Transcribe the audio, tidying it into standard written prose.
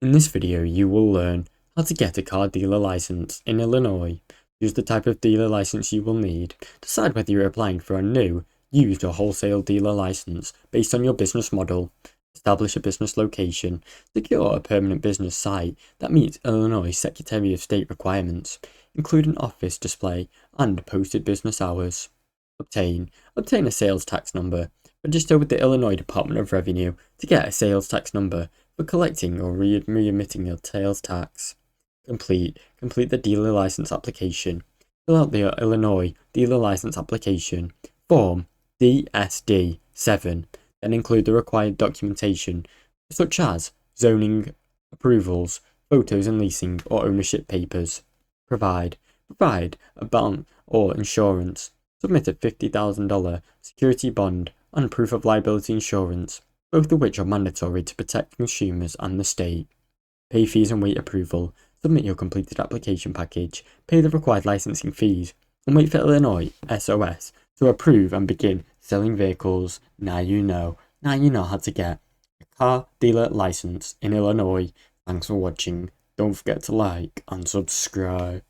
In this video, you will learn how to get a car dealer license in Illinois, choose the type of dealer license you will need, decide whether you're applying for a new, used or wholesale dealer license based on your business model, establish a business location, secure a permanent business site that meets Illinois Secretary of State requirements, include an office display and posted business hours. Obtain a sales tax number. Register with the Illinois Department of Revenue to get a sales tax number for collecting or remitting your sales tax. Complete the dealer license application. Fill out the Illinois dealer license application form DSD-7, then include the required documentation such as zoning approvals, photos and leasing or ownership papers. Provide a bond or insurance. Submit a $50,000 security bond and proof of liability insurance, both of which are mandatory to protect consumers and the state. Pay fees and wait approval. Submit your completed application package, pay the required licensing fees, and wait for Illinois SOS to approve and begin selling vehicles. Now you know how to get a car dealer license in Illinois. Thanks for watching. Don't forget to like and subscribe.